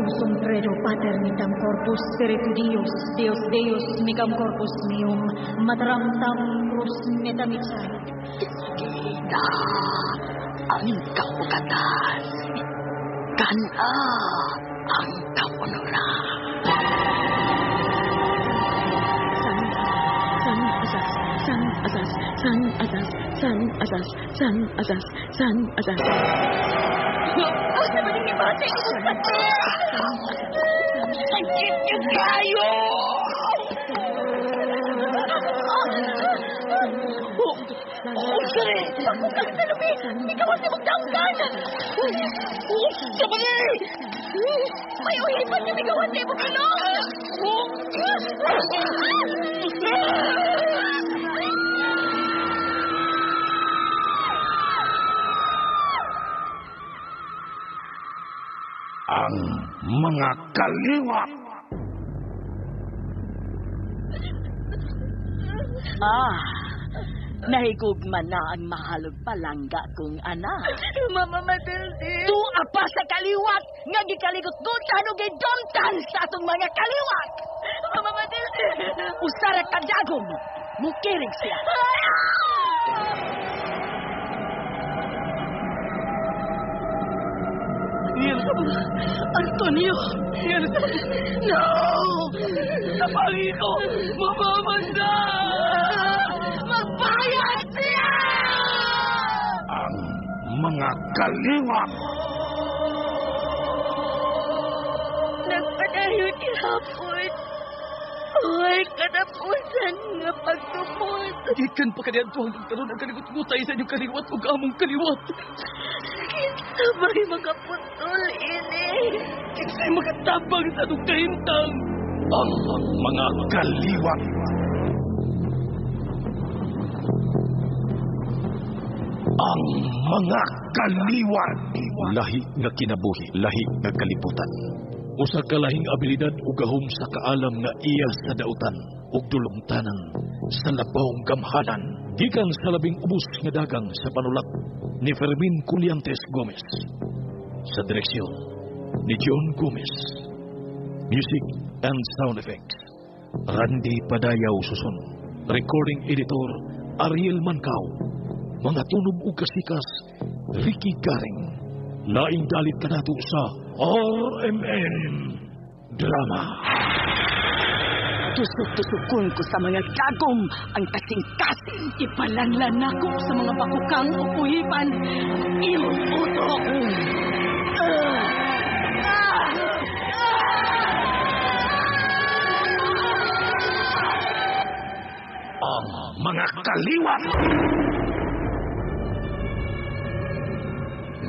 Sum credo paternitam corpus spiritu Deus Deus micam corpus meum materam tam crus metamitsai. Kita ang kaugatan. Kana ang kapunura. San asas. Basta ba din ibate? Sakit niyo kayo! Sorry! Ako ka sa lumi! Ikaw ang magdanggan! Sabali! May uhipan niyo ikaw ang mo kilong! Ang mga kaliwa. Nahigugman na ang mahalog palangga kong anak. Mama Matilde. Tuapa sa kaliwat nga gikaligot-gutan o gidontan sa atong mga kaliwat. Mama Matilde. Usara kadagom, mukirig siya. Antonio! No! Tapangi ko! Mamamanda! Magbayad siya! Ang mga kaliwa. Nagpadayo kinapon. Uy, kanapusan nga pagtupot. Ikan pa kaniyan to hanggang karoon ang kaligot-gutay sa inyong kaliwat o among kaliwat. Kinsa ba'y makaputol ini? Kinsa'y makatabang sa itong kahintang. Ang mga kaliwa. Ang mga kaliwa. Lahi nga kinabuhi, lahi nga kalibutan. Usa ka lahing abilidad ug gahom sa kaalam nga iya sa dautan ug dulongtanan sa labawng gamhanan gikan sa labing ubos nga dagang sa panulat ni Fermin Culliantes Gomez. Sa direksyon ni John Gomez. Music and sound effects Randy Padayaw Suson. Recording editor Ariel Mancao. Mga tunog ug kasikas Ricky Garing. Laing dalit ka nato sa RMN Drama. Tusok-tusukon ko sa mga gagom ang kasing-kasing. Ipalanlan ako sa mga bakukang upuhipan. Iyong utok. Ang mga kaliwa.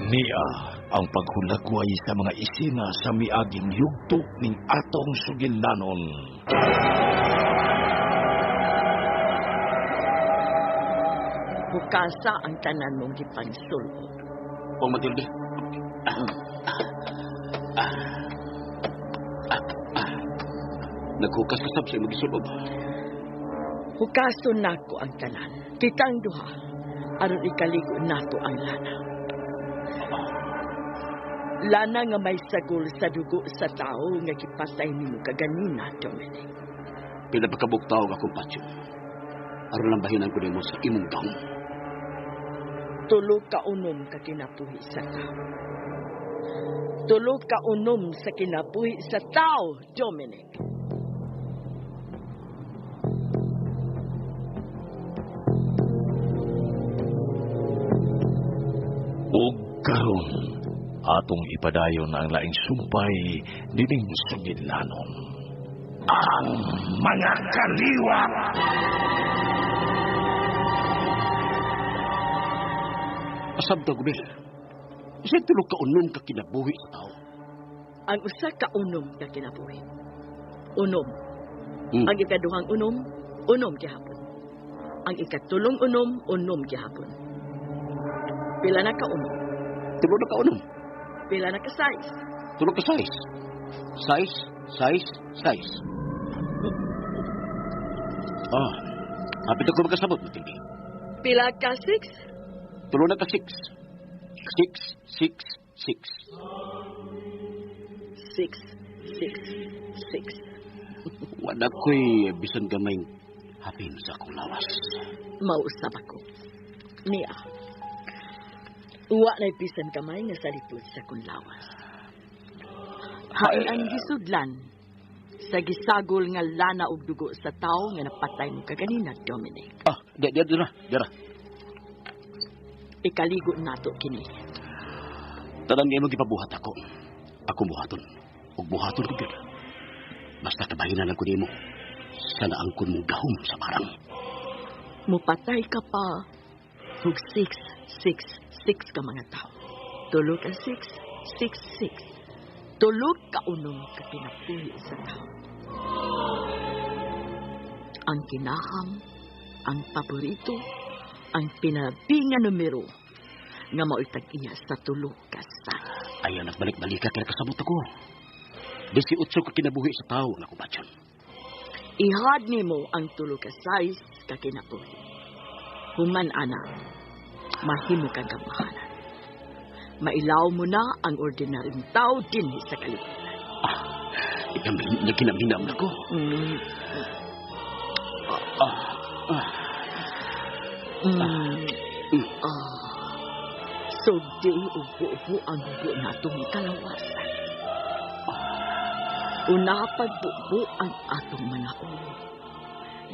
Niya ang paghulagway sa mga isina sa miaging yugto ning atong sugilanon. Bukasa ang tanan mong gipansulod. O Matilde. Naghukas ka sab sa imong gisulod. Hukason nako ang tanan. Kitang duha. Aron ikaligo nato ang lana. Lana nga may sagol sa dugo sa tao nga gipatay nimo kaganina, Dominic. Pila pa kabuktaw ka kumpatyo. Aron lang bahinan ko nimo sa imong gahom. Tulo ka unom ka kinabuhi sa tao. Tulo ka unom sa kinabuhi sa tao, Dominic. Ug karon atong ipadayon ang laing sumpay nining sugilanon. Ang mga kaliwa. Asab ta gubel. Isa tulo ka unom ka kinabuhi sa tao. Ang usa ka unom ka kinabuhi. Unom. Ang ikaduhang unom, unom gihapon. Ang ikatulong unom gihapon. Pila na ka unom? Tulo na ka unom. Pila na ka size? Tulo ka size. Size. Hapit ako magkasabot, Matilde. Pila ka 6? Tulo na ka 6. 6. 666. Wala ko'y bisan gamay hapin sa akong lawas. Mausap ako. Niya. Uwa na bisan kamay nga salipod sa kong lawas. Hain ang gisudlan sa gisagol nga lana og dugo sa tao nga napatay mo kaganina, Dominic. Dira. Ikaligo nato kini. Tanang nga mo gipabuhat ako. Ako buhaton. Ug buhaton ko gyud. Basta kabahinan lang ko nimo. Sana angkon mong gahom sa barang. Mupatay ka pa. Ug 666 ka mga tao. Tulog ka 666. Tulog ka unong ka pinapuhi sa tao. Ang kinaham, ang paborito, ang pinabinga numero nga maultag iya sa tulog ka sa. Ayaw nagbalik-balik ka kaya kasabot ako. 18 ka kinabuhi sa tao na kubatyon. Ihad nimo ang tulog ka size ka kinabuhi. Human ana, mahimo kang kamahanan. Mailaw mo na ang ordinaryong tao din sa kalibutan. Nagkinaminam na ko. So, di ubo-ubo ang bubo na itong kalawasan. Unapagbubo ang atong mga ulo.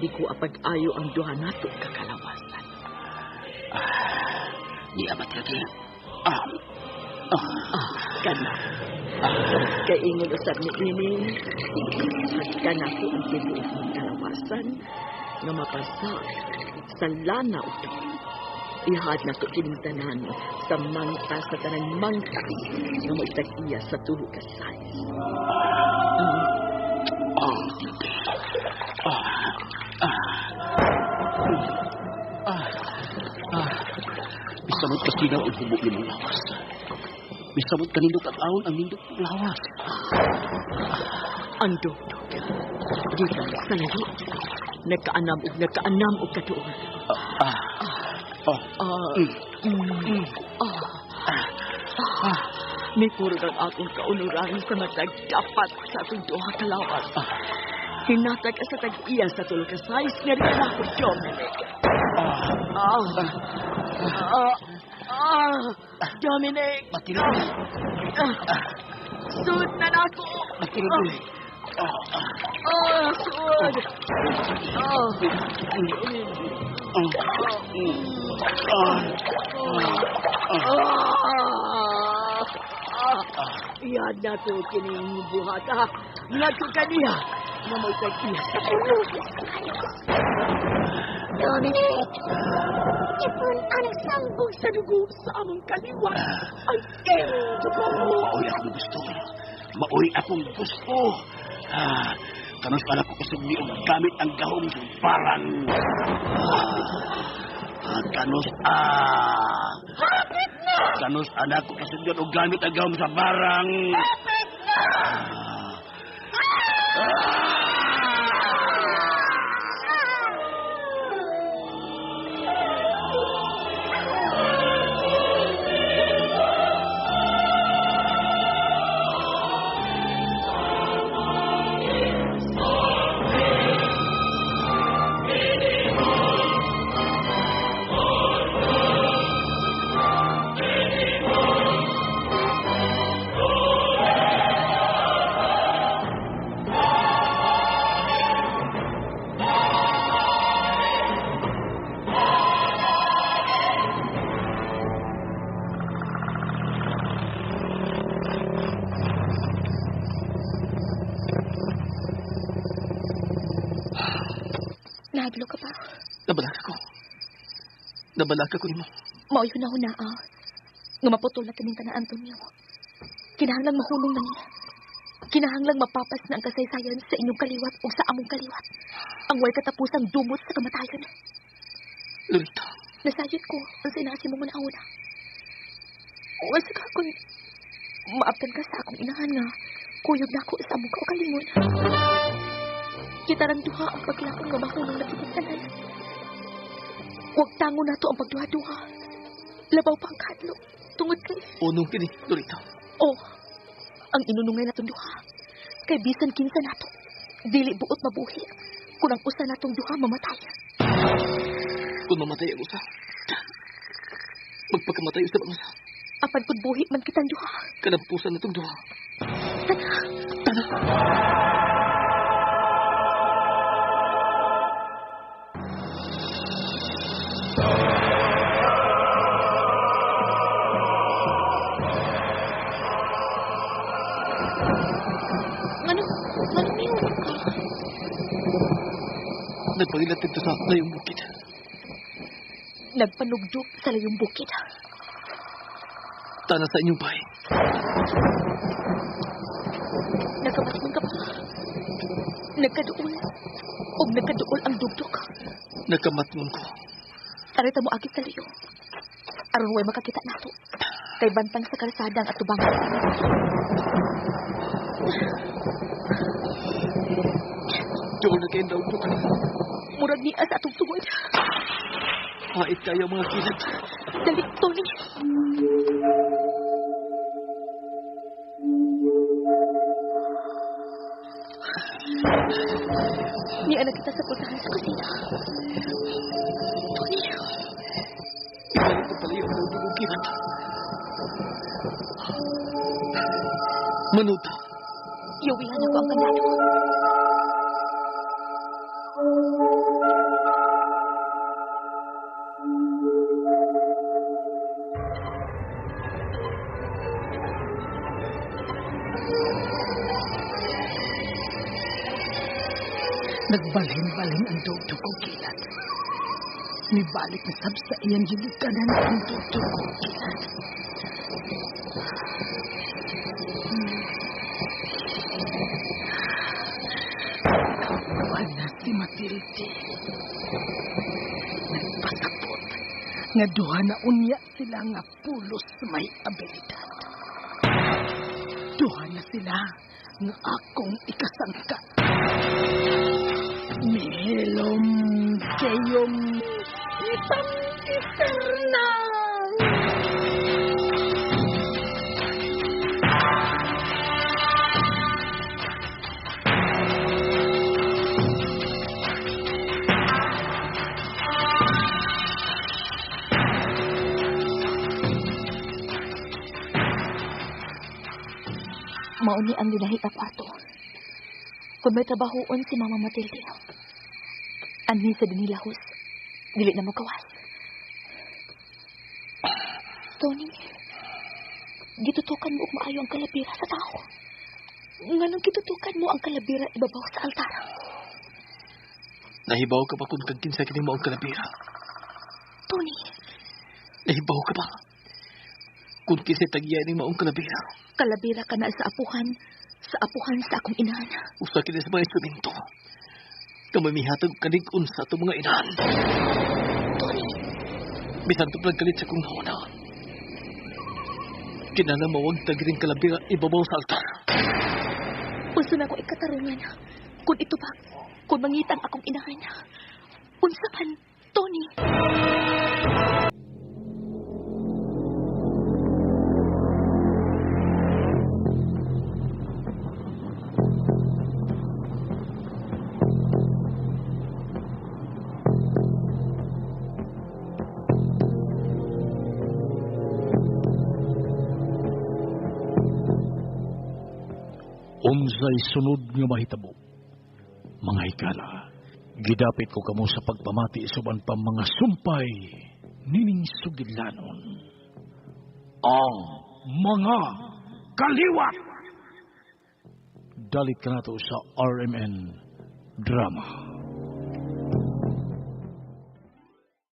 Di ko apag-ayo ang duha nato kakalawasan. Di amat lagi. Kana. Kay ingon usab ni ini, kana ko ang tibuok ng kalawasan nga mapasa sa lana ito. Ihad na to kining tanan sa mangta sa tanang mangta nga maitag-iya sa tulo ka size. Bisamot kasi daw ang hubog ni mong lawas. Bisamot kanindot at aon ang nindot mong lawas. Ang dugdog. Di ka sa lahi. Nagkaanam o katuon. May puro ng akong kaunuran sa matag dapat sa atong duha kalawas. Hinatag ka sa tag-iya sa tulog ka size nga rin ako, Dominic. Dominic! Matinod. Sud na ako! Matinod. Sud! Iyad na to kining buhat, ha? Ngadto ka niya! Nga may tag-iya sa tulog. Dominic! Ipon ang sambog Sa dugo sa among kaliwa. Ang iyong dugo. Maoy akong gusto. Maoy akong gusto. Kanos pala ko kasugli og gamit ang gahom sa barang. Hapit na! Kanos anak ko kasugli og gamit ang gahom sa barang. Hapit na! Nahadlo ka pa. Nabalag ako nimo. Mao yun na huna, nga maputol na kining tanan, Antonio. Kinahanglang mahulong na niya. Kinahanglang mapapas na ang kasaysayan sa inyong kaliwat o sa among kaliwat. Ang way katapusang dumot sa kamatayon. Lolita. Nasayot ko ang sinasi mo muna una. Wasa ka kung maaptan ka sa akong inahan nga kuyog na ako sa among kaugalingon. Kita rang duha ang paglakong nga mahulong na kining tanan. Huwag tango na to ang pagduha-duha. Labaw pang kadlo. Tungod kay... Unong kini, Lolita. Oh, ang inunungay natong duha. Kay bisan kinsa nato, dili buot mabuhi. Kung ang usa natong duha mamatay. Kung mamatay ang usa, magpakamatay usab ang usa. Apan kung buhi man kitang duha. Kanampusan natong duha. Tana. Ngano niyo ka? Nagpagilat dito sa layong bukid. Nagpanugdog sa layong bukid. Tana sa inyong bahay. Nagkamatman ka ba? Nagkaduol. O nagkaduol ang dugdog. Nagkamatmon ko. Arita mo agit sa layo. Aron way makakita nato. Kay bantang sa kalsada ang atubangan. Doon na kayo daw doon. Murag niya sa atong tungod. Hait kayo mga kilat. Dali, Tony. Ni anak kita sa putahan sa kusina. Tony. Ibalik ko pala yung daw yung kilat. Manuta. Iuwihan ako ang kandado. Nagbalhin-balhin ang dugtog ko kilat. Nibalik na sab sa iyang gilikanan ang dugtog ko kilat. Wala si Matilde. Nagpasapot nga duha na unya sila nga pulos may abilidad. Duha na sila nga akong ikasangka. Mihilom kayong isang isernang. Mauni ang dinahit na kwarto. Kung may trabahoon si Mama Matilde, anhin sa dinilahos, dili na mo kawas. Tony, gitutukan mo og maayo ang kalabira sa tao. Nganong gitutukan mo ang kalabira ibabaw sa altar? Nahibaw ka ba kung kagkinsa kini mo ang kalabira? Tony, Nahibaw ka ba kung kinsa tagya ni maong kalabira? kalabira ka na sa apuhan sa akong inahan. Usa kini sa mga instrumento. Kamamihatag kalig-un sa itong mga inahan. Tony, Bisan ito nagkalit sa kong nauna. Kinala mawag tagiring kalabira ibabaw sa altar. unsa na ko ikatarungan. Kung ito ba, kung mangitang akong inahan. Unsa man, Tony. Unsay sunod nga mahitabo. Mga higala, gidapit ko kamo sa pagpamati suban pa mga sumpay nining sugidlanon. Ang mga kaliwat. Dalit ka nato sa RMN Drama.